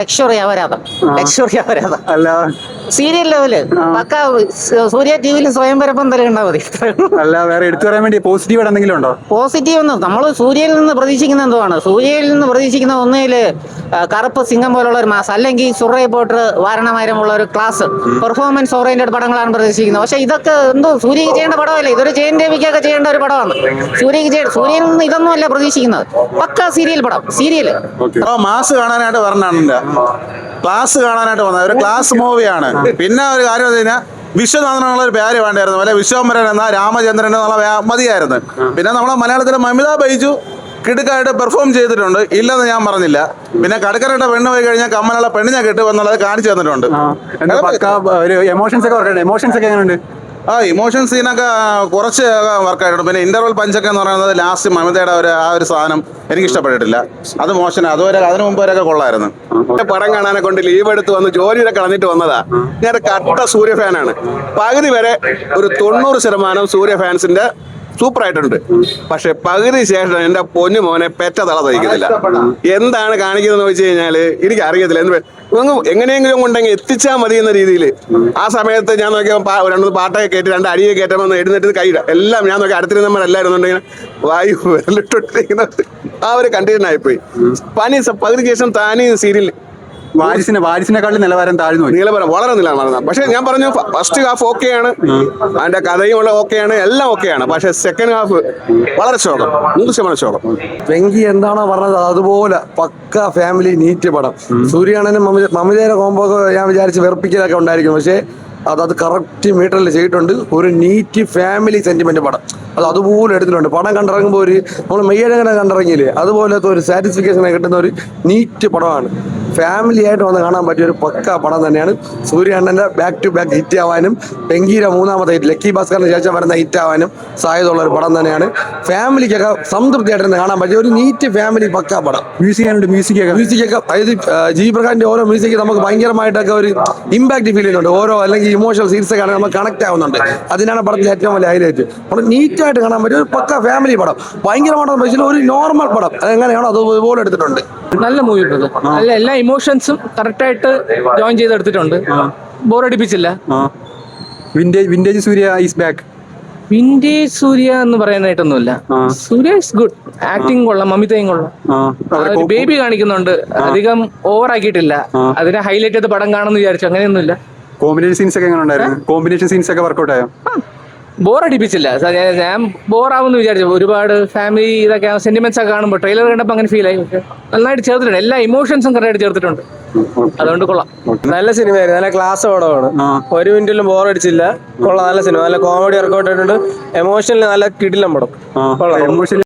Luxury അപരാധം അല്ല serial level പക്ക സൂര്യ ടിവിയിൽ സ്വയംവരപ്പം തരേണ്ടാ മതി. അല്ല വേറെ എടുത്തു പറയാൻ വേണ്ടി പോസിറ്റീവ് എന്തെങ്കിലും ഉണ്ടോ? പോസിറ്റീവ് ഒന്നും നമ്മൾ സൂര്യയിൽ നിന്ന് പ്രതീക്ഷിക്കുന്ന എന്തുവാണ്? സൂര്യയിൽ നിന്ന് പ്രതീക്ഷിക്കുന്ന ഒന്നില് കറുപ്പ് സിംഗം പോലുള്ള ഒരു മാസം, അല്ലെങ്കിൽ സുറൈ പോട്ടർ വാരണമാരമുള്ള ഒരു ക്ലാസ് പെർഫോമൻസ് ഓറിയന്റഡ് പടങ്ങളാണ് പ്രതീക്ഷിക്കുന്നത്. പക്ഷെ ഇതൊക്കെ എന്തോ സൂര്യക്ക് ചെയ്യേണ്ട പടമല്ലേ, ഇതൊരു ജയൻ രവിക്കൊക്കെ ചെയ്യേണ്ട ഒരു പടമാണ്. സൂര്യയിൽ നിന്ന് ഇതൊന്നും അല്ല പ്രതീക്ഷിക്കുന്നത്. പക്ക സീരിയൽ പടം, സീരിയല് മാസ് കാണാനായിട്ട് പറഞ്ഞില്ല, ക്ലാസ് കാണാനായിട്ട് വന്നത് ഒരു ക്ലാസ് മൂവിയാണ്. പിന്നെ ഒരു കാര്യം എന്ന് കഴിഞ്ഞാൽ വിശ്വനാഥനുള്ള ഒരു പേര് വേണ്ടായിരുന്നു, അല്ലെ വിശ്വംഭരൻ എന്ന രാമചന്ദ്രൻ എന്നുള്ള മതിയായിരുന്നു. പിന്നെ നമ്മളെ മലയാളത്തിലെ മമിത ബൈജു കിടുക്കായിട്ട് പെർഫോം ചെയ്തിട്ടുണ്ട്, ഇല്ലെന്ന് ഞാൻ പറഞ്ഞില്ല. പിന്നെ കടക്കരയുടെ പെണ്ണ് പോയി കഴിഞ്ഞാൽ കമ്മലുള്ള പെണ്ണിനെ കിട്ടുമെന്നുള്ളത് കാണിച്ചു തന്നിട്ടുണ്ട്. എമോഷൻസ് ഒക്കെ എങ്ങനെയുണ്ട്? ഇമോഷൻ സീനൊക്കെ കുറച്ച് വർക്കായിട്ടുണ്ട്. പിന്നെ ഇന്റർവൽ പഞ്ചൊക്കെ എന്ന് പറയുന്നത് ലാസ്റ്റ് മമിതയുടെ ഒരു സാധനം എനിക്ക് ഇഷ്ടപ്പെട്ടിട്ടില്ല, അത് മോശം. അതിനു മുമ്പ് വരെയൊക്കെ കൊള്ളായിരുന്നു. പടം കാണാനെ കൊണ്ട് ലീവ് എടുത്ത് വന്ന് ജോലിയൊക്കെ കളഞ്ഞിട്ട് വന്നതാ. ഞാൻ കട്ട സൂര്യ ഫാനാണ്. പകുതി വരെ ഒരു 90% സൂര്യ ഫാൻസിന്റെ സൂപ്പർ ആയിട്ടുണ്ട്. പക്ഷെ പകുതി ശേഷം എന്റെ പൊന്നു മോനെ പെറ്റ തള തയ്ക്കുന്നില്ല. എന്താണ് കാണിക്കുന്നതെന്ന് വെച്ച് കഴിഞ്ഞാല് എനിക്ക് അറിയത്തില്ല. എങ്ങനെയെങ്കിലും ഉണ്ടെങ്കിൽ എത്തിച്ചാൽ മതി എന്ന രീതിയിൽ ആ സമയത്ത് ഞാൻ നോക്കിയപ്പോൾ 2 പാട്ടൊക്കെ കേട്ട് 2 അടിയെ കയറ്റാമെന്ന് എഴുന്നേറ്റ് കൈയിട എല്ലാം ഞാൻ നോക്കി അടുത്തിരുന്നവരെല്ലായിരുന്നുണ്ടെങ്കിൽ വായു വിരലിട്ടൊട്ടിരിക്കുന്നത് ആ ഒരു കണ്ടീഷൻ ആയിപ്പോയി. പകുതി ശേഷം താനീ സീരിയൽ വാരിസിനെക്കാളും നിലവാരം താഴ്ന്നു, നിലവാരം വളരെ നിലവാരം. പക്ഷെ ഞാൻ പറഞ്ഞു ഫസ്റ്റ് ഹാഫ് ഓക്കെയാണ്, അതിന്റെ കഥയും ഉള്ള ഓക്കെയാണ്, എല്ലാം ഓക്കെയാണ്. പക്ഷെ സെക്കൻഡ് ഹാഫ് വളരെ ശോകം, 100% ശോകം. വെങ്കി എന്താണോ പറഞ്ഞത് അതുപോലെ പക്ക ഫാമിലി നീറ്റ് പടം. സൂര്യാണനും മമിതയുടെ കോമ്പോ ഞാൻ വിചാരിച്ച് വെറുപ്പിക്കലൊക്കെ ഉണ്ടായിരിക്കും, പക്ഷേ അത് കറക്റ്റ് മീറ്ററിൽ ചെയ്തിട്ടുണ്ട്. ഒരു നീറ്റ് ഫാമിലി സെന്റിമെന്റ് പടം അത് അതുപോലെ എടുത്തിട്ടുണ്ട്. പടം കണ്ടിറങ്ങുമ്പോൾ ഒരു നമ്മൾ മെയ്യഴകനെ കണ്ടിറങ്ങിയില്ലേ, അതുപോലത്തെ ഒരു സാറ്റിസ്ഫിക്കേഷൻ കിട്ടുന്ന ഒരു നീറ്റ് പടമാണ്. ഫാമിലി ആയിട്ട് വന്ന് കാണാൻ പറ്റിയ ഒരു പക്ക പടം തന്നെയാണ്. സൂര്യാണ്ണന്റെ ബാക്ക് ടു ബാക്ക് ഹിറ്റ് ആവാനും പെങ്കീര 3ാമത്തെ ഹിറ്റ് ലക്കി ഭാസ്കറിന് ശേഷം വരുന്ന ഹിറ്റ് ആവാനും സാധ്യതയുള്ള ഒരു പടം തന്നെയാണ്. ഫാമിലിക്കൊക്കെ സംതൃപ്തിയായിട്ട് കാണാൻ പറ്റിയ ഒരു നീറ്റ് ഫാമിലി പക്ക പടം. മ്യൂസിക്കൊക്കെ അതായത് ജി പ്രകാശിന്റെ ഓരോ മ്യൂസിക് നമുക്ക് ഭയങ്കരമായിട്ടൊക്കെ ഒരു ഇമ്പാക്ട് ഫീൽ ചെയ്യുന്നുണ്ട്. ഓരോ അല്ലെങ്കിൽ ഇമോഷണൽ സീൻസ് ഒക്കെ നമുക്ക് കണക്ട് ആവുന്നുണ്ട്. അതിനാണ് പടത്തിൽ ഏറ്റവും വലിയ ഹൈലൈറ്റ്. നമ്മൾ നീറ്റായിട്ട് കാണാൻ പറ്റിയ ഒരു പക്ക ഫാമിലി പടം, ഭയങ്കരമായിട്ട് പക്ഷേ ഒരു നോർമൽ പടം അതെങ്ങനെയാണോ അതുപോലെ എടുത്തിട്ടുണ്ട്. നല്ല മൂവി, നല്ല എല്ലാ ഇമോഷൻസും കറക്റ്റായിട്ട് ജോയിൻ ചെയ്തെടുത്തിട്ടുണ്ട്. ബോറടിപ്പിച്ചില്ല. Vintage Suriya is back. Vintage Suriya എന്ന് പറയാനായിട്ടൊന്നുമില്ല. സൂര്യ ഇസ് ഗുഡ്, ആക്ടിങ് കൊള്ളാം, മമിതയും കൊള്ളാം. ബേബി കാണിക്കുന്നുണ്ട്, അധികം ഓവർ ആക്കിയിട്ടില്ല. അതിനെ ഹൈലൈറ്റ് ചെയ്ത് പടം കാണുമെന്ന് വിചാരിച്ചു, അങ്ങനെയൊന്നുമില്ല. കോമ്പിനേഷൻ സീൻസ് ഒക്കെ എങ്ങനെ ഉണ്ടായിരുന്നു? കോമ്പിനേഷൻ സീൻസ് ഒക്കെ വർക്കൗട്ട് ആയോ? ബോറടിപ്പിച്ചില്ല. ഞാൻ ബോറാവുമെന്ന് വിചാരിച്ചു. ഒരുപാട് ഫാമിലി ഇതൊക്കെ സെന്റിമെന്റ്സ് ഒക്കെ കാണുമ്പോൾ ട്രെയിലർ കണ്ടപ്പോൾ അങ്ങനെ ഫീൽ ആയി. നന്നായിട്ട് ചേർത്തിട്ടുണ്ട്, എല്ലാ ഇമോഷൻസും കറക്റ്റായിട്ട് ചേർത്തിട്ടുണ്ട്. അതുകൊണ്ട് കൊള്ളാം. നല്ല സിനിമയായിരുന്നു, നല്ല ക്ലാസ് പടമാണ്. ഒരു മിനിറ്റിലും ബോറടിച്ചില്ല. കൊള്ളാം, നല്ല സിനിമ, നല്ല കോമഡി വർക്കൗട്ട് ആയിട്ടുണ്ട്. എമോഷണലി നല്ല കിടിലം പടം. കൊള്ളാം.